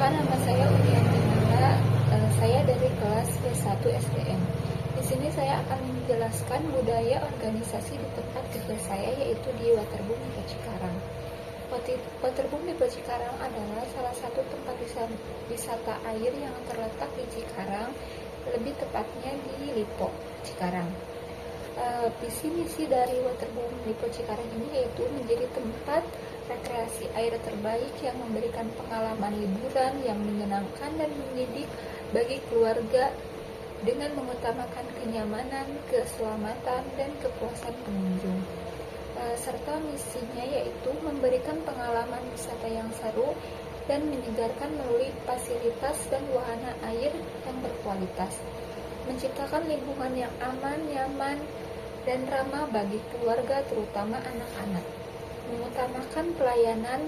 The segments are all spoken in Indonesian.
Perkenalkan, nama saya Unianti Nala. Saya dari kelas B1 SDM. Di sini saya akan menjelaskan budaya organisasi di tempat kerja saya, yaitu di Waterboom Lipo Cikarang. Waterboom Lipo Cikarang adalah salah satu tempat wisata air yang terletak di Cikarang, lebih tepatnya di Lipo Cikarang. Visi misi dari Waterboom Lipo Cikarang ini yaitu menjadi tempat rekreasi air terbaik yang memberikan pengalaman liburan yang menyenangkan dan mendidik bagi keluarga dengan mengutamakan kenyamanan, keselamatan, dan kepuasan pengunjung. Serta misinya yaitu memberikan pengalaman wisata yang seru dan menyegarkan melalui fasilitas dan wahana air yang berkualitas, menciptakan lingkungan yang aman, nyaman, dan ramah bagi keluarga, terutama anak-anak, mengutamakan pelayanan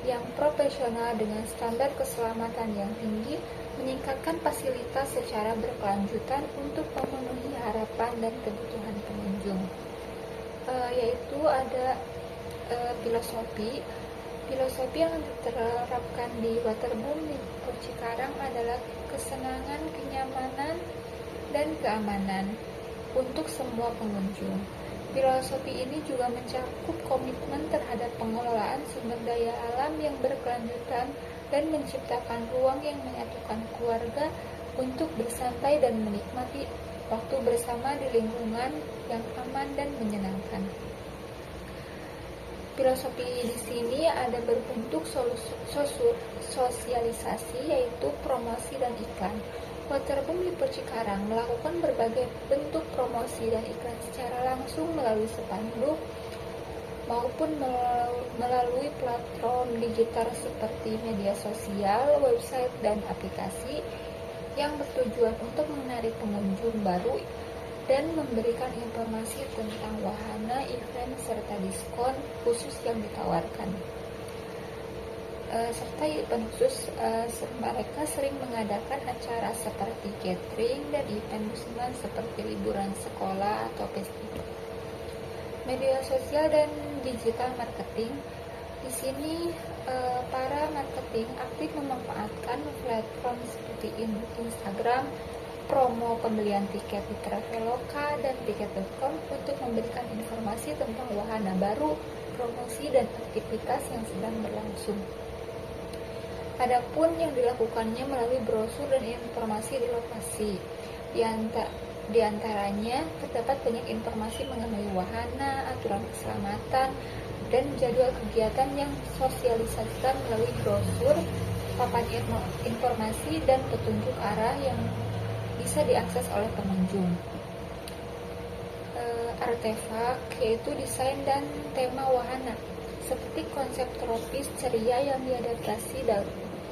yang profesional dengan standar keselamatan yang tinggi, meningkatkan fasilitas secara berkelanjutan untuk memenuhi harapan dan kebutuhan pengunjung. Yaitu ada filosofi yang diterapkan di Waterboom Lipo Cikarang adalah kesenangan, kenyamanan, dan keamanan untuk semua pengunjung. Filosofi ini juga mencakup komitmen terhadap pengelolaan sumber daya alam yang berkelanjutan dan menciptakan ruang yang menyatukan keluarga untuk bersantai dan menikmati waktu bersama di lingkungan yang aman dan menyenangkan. Filosofi di sini ada berbentuk sosialisasi, yaitu promosi dan iklan. Waterboom Lipo Cikarang melakukan berbagai bentuk promosi dan iklan secara langsung melalui spanduk maupun melalui platform digital seperti media sosial, website, dan aplikasi yang bertujuan untuk menarik pengunjung baru dan memberikan informasi tentang wahana, event, serta diskon khusus yang ditawarkan. Serta event khusus, mereka sering mengadakan acara seperti catering dan event musiman seperti liburan sekolah atau festival. Media sosial dan digital marketing. Di sini para marketing aktif memanfaatkan platform seperti Instagram, promo pembelian tiket di Traveloka dan tiket.com untuk memberikan informasi tentang wahana baru, promosi, dan aktivitas yang sedang berlangsung. Adapun yang dilakukannya melalui brosur dan informasi di lokasi. Di antaranya terdapat banyak informasi mengenai wahana, aturan keselamatan, dan jadwal kegiatan yang sosialisasikan melalui brosur, papan informasi, dan petunjuk arah yang bisa diakses oleh pengunjung. Artefak yaitu desain dan tema wahana, seperti konsep tropis ceria yang diadaptasi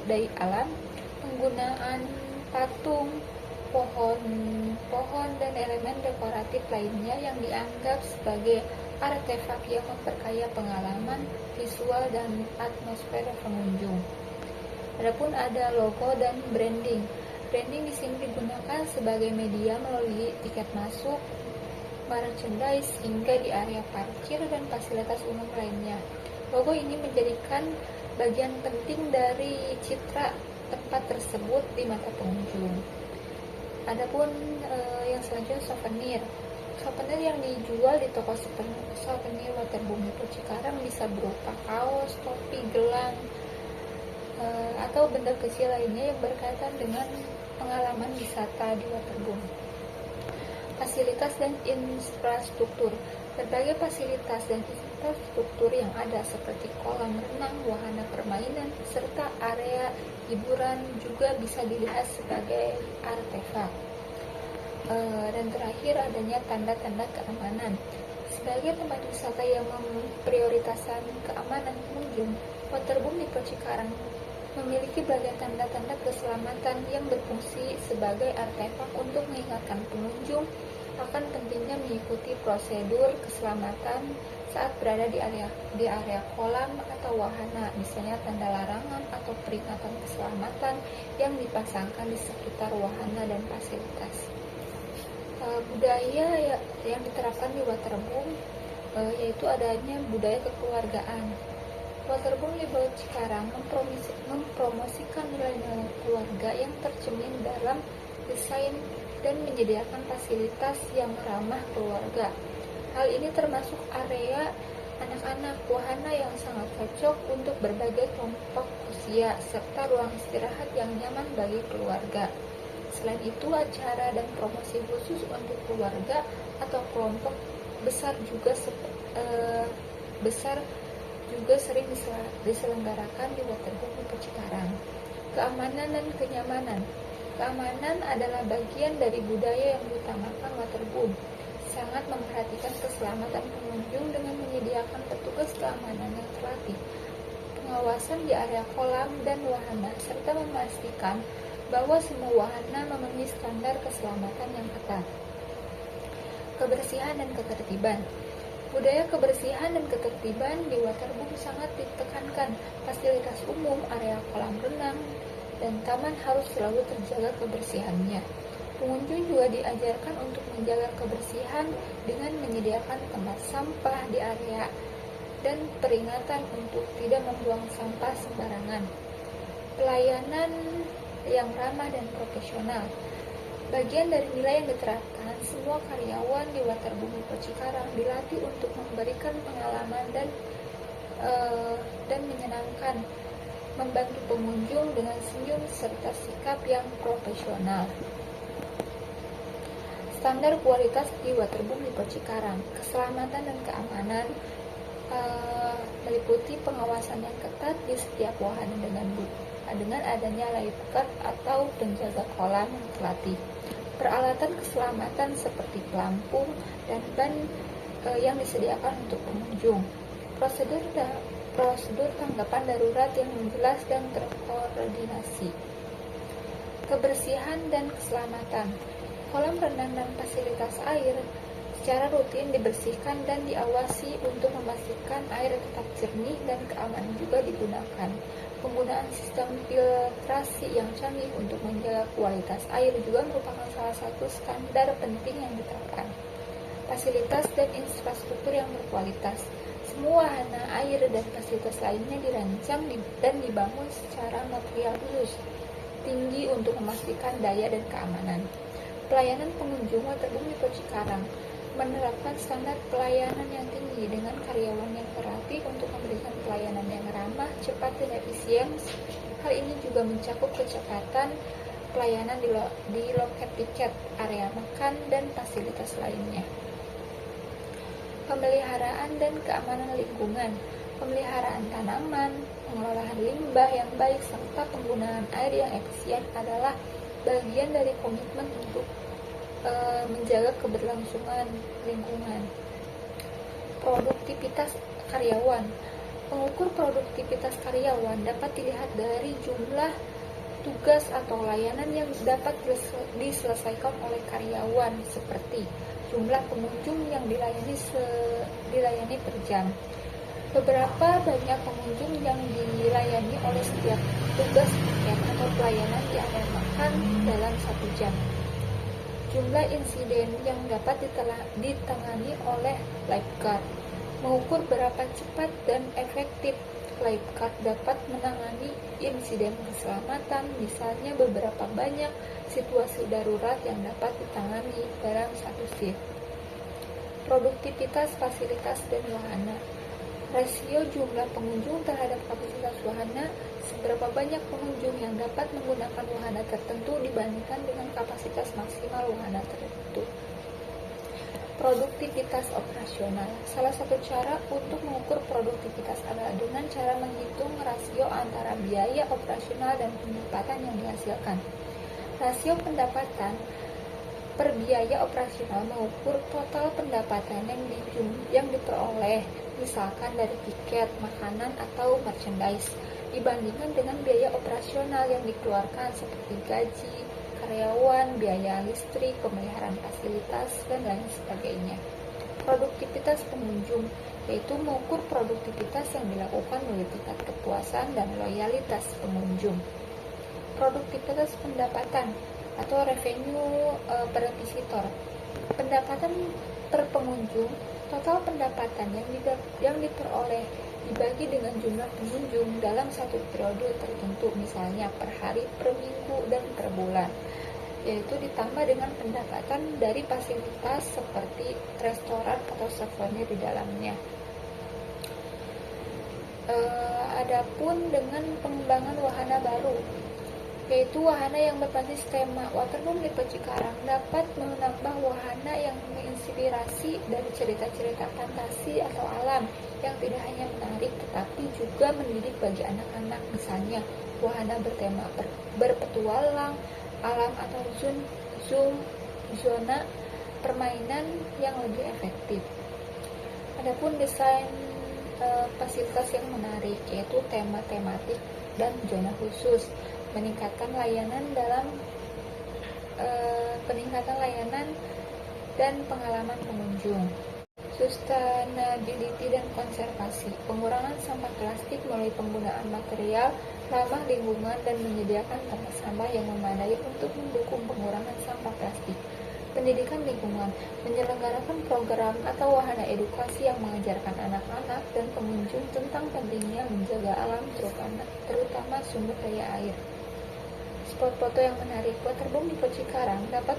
dari alam, penggunaan patung, pohon, dan elemen dekoratif lainnya yang dianggap sebagai artefak yang memperkaya pengalaman visual dan atmosfer pengunjung. Adapun ada logo dan branding. Branding di sini digunakan sebagai media melalui tiket masuk, merchandise, hingga di area parkir dan fasilitas umum lainnya. Logo ini menjadikan bagian penting dari citra tempat tersebut di mata pengunjung. Adapun yang selanjutnya souvenir. Souvenir yang dijual di toko souvenir Waterboom Lipo Cikarang bisa berupa kaos, topi, gelang, atau benda kecil lainnya yang berkaitan dengan pengalaman wisata di Waterboom. Fasilitas dan infrastruktur. Berbagai fasilitas dan infrastruktur yang ada seperti kolam renang, wahana permainan, serta area hiburan juga bisa dilihat sebagai artefak. Dan terakhir adanya tanda-tanda keamanan. Sebagai tempat wisata yang memprioritaskan keamanan pengunjung, Waterboom Lipo Cikarang memiliki berbagai tanda-tanda keselamatan yang berfungsi sebagai artefak untuk mengingatkan pengunjung akan pentingnya mengikuti prosedur keselamatan saat berada di area kolam atau wahana, misalnya tanda larangan atau peringatan keselamatan yang dipasangkan di sekitar wahana dan fasilitas. Budaya yang diterapkan di Waterboom yaitu adanya budaya kekeluargaan. Waterboom Label Cikarang mempromosikan nilai-nilai keluarga yang tercermin dalam desain dan menyediakan fasilitas yang ramah keluarga. Hal ini termasuk area anak-anak, wahana yang sangat cocok untuk berbagai kelompok usia, serta ruang istirahat yang nyaman bagi keluarga. Selain itu, acara dan promosi khusus untuk keluarga atau kelompok besar juga sering diselenggarakan di Waterboom Label Cikarang. Keamanan dan kenyamanan. Keamanan adalah bagian dari budaya yang diutamakan Waterboom. Sangat memperhatikan keselamatan pengunjung dengan menyediakan petugas keamanan yang terlatih, pengawasan di area kolam dan wahana, serta memastikan bahwa semua wahana memenuhi standar keselamatan yang ketat. Kebersihan dan ketertiban. Budaya kebersihan dan ketertiban di Waterboom sangat ditekankan. Fasilitas umum, area kolam renang, dan taman harus selalu terjaga kebersihannya. Pengunjung juga diajarkan untuk menjaga kebersihan dengan menyediakan tempat sampah di area dan peringatan untuk tidak membuang sampah sembarangan. Pelayanan yang ramah dan profesional. Bagian dari nilai yang diterapkan, semua karyawan di Waterboom Label Cikarang dilatih untuk memberikan pengalaman dan menyenangkan, membantu pengunjung dengan senyum serta sikap yang profesional. Standar kualitas di Waterboom Label Cikarang. Keselamatan dan keamanan meliputi pengawasan yang ketat di setiap wahana dengan adanya lifeguard atau penjaga kolam yang terlatih. Peralatan keselamatan seperti pelampung dan ban yang disediakan untuk pengunjung. Prosedur tanggapan darurat yang jelas dan terkoordinasi. Kebersihan dan keselamatan. Kolam renang dan fasilitas air secara rutin dibersihkan dan diawasi untuk memastikan air tetap jernih dan keamanan juga digunakan. Penggunaan sistem filtrasi yang canggih untuk menjaga kualitas air juga merupakan salah satu standar penting yang diterapkan. Fasilitas dan infrastruktur yang berkualitas. Semua wahana air dan fasilitas lainnya dirancang dan dibangun secara material khusus tinggi untuk memastikan daya dan keamanan. Pelayanan pengunjung Waterboom Label Cikarang menerapkan standar pelayanan yang tinggi dengan karyawan yang terlatih untuk memberikan pelayanan yang ramah, cepat, dan efisien. Hal ini juga mencakup kecepatan pelayanan di loket tiket, area makan, dan fasilitas lainnya. Pemeliharaan dan keamanan lingkungan. Pemeliharaan tanaman, pengelolaan limbah yang baik, serta penggunaan air yang efisien adalah bagian dari komitmen untuk menjaga keberlangsungan lingkungan. Produktivitas karyawan. Mengukur produktivitas karyawan dapat dilihat dari jumlah tugas atau layanan yang dapat diselesaikan oleh karyawan, seperti jumlah pengunjung yang dilayani per jam. Beberapa banyak pengunjung yang dilayani oleh setiap tugas tiket atau pelayanan di area makan dalam 1 jam. Jumlah insiden yang dapat ditangani oleh lifeguard. Mengukur berapa cepat dan efektif lifeguard dapat menangani insiden keselamatan, misalnya beberapa banyak situasi darurat yang dapat ditangani dalam 1 shift. Produktivitas fasilitas dan wahana. Rasio jumlah pengunjung terhadap kapasitas wahana, seberapa banyak pengunjung yang dapat menggunakan wahana tertentu dibandingkan dengan kapasitas maksimal wahana tertentu. Produktivitas operasional. Salah satu cara untuk mengukur produktivitas adalah dengan cara menghitung rasio antara biaya operasional dan pendapatan yang dihasilkan. Rasio pendapatan per biaya operasional mengukur total pendapatan yang diperoleh, misalkan dari tiket, makanan, atau merchandise, dibandingkan dengan biaya operasional yang dikeluarkan seperti gaji karyawan, biaya listrik, pemeliharaan fasilitas, dan lain sebagainya. Produktivitas pengunjung, yaitu mengukur produktivitas yang dilakukan melalui tingkat kepuasan dan loyalitas pengunjung. Produktivitas pendapatan atau revenue per visitor. Pendapatan per pengunjung, total pendapatan yang diperoleh dibagi dengan jumlah pengunjung dalam satu periode tertentu, misalnya per hari, per minggu, dan per bulan, yaitu ditambah dengan pendapatan dari fasilitas seperti restoran atau souvenir di dalamnya. Adapun dengan pengembangan wahana baru, yaitu wahana yang berbasis tema, Waterboom Lipo Cikarang dapat menambah wahana yang menginspirasi dari cerita-cerita fantasi atau alam yang tidak hanya menarik tetapi juga mendidik bagi anak-anak, misalnya wahana bertema berpetualang alam atau zona permainan yang lebih efektif. Adapun desain fasilitas yang menarik, yaitu tema tematik dan zona khusus, peningkatan layanan dan pengalaman pengunjung. Sustainability dan konservasi, pengurangan sampah plastik melalui penggunaan material ramah lingkungan dan menyediakan tempat sampah yang memadai untuk mendukung pengurangan sampah plastik. Pendidikan lingkungan, menyelenggarakan program atau wahana edukasi yang mengajarkan anak-anak dan pengunjung tentang pentingnya menjaga alam, terutama sumber daya air. Spot foto yang menarik, Waterboom Lipo Cikarang dapat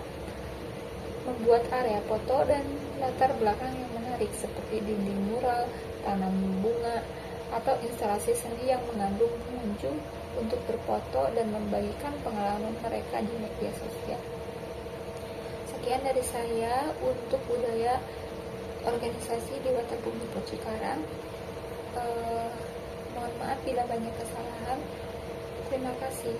membuat area foto dan latar belakang yang menarik seperti dinding mural, tanam bunga, atau instalasi seni yang mengandung pengunjung untuk berfoto dan membagikan pengalaman mereka di media sosial. Sekian dari saya untuk budaya organisasi di Waterboom Lipo Cikarang. Mohon maaf bila banyak kesalahan. Terima kasih.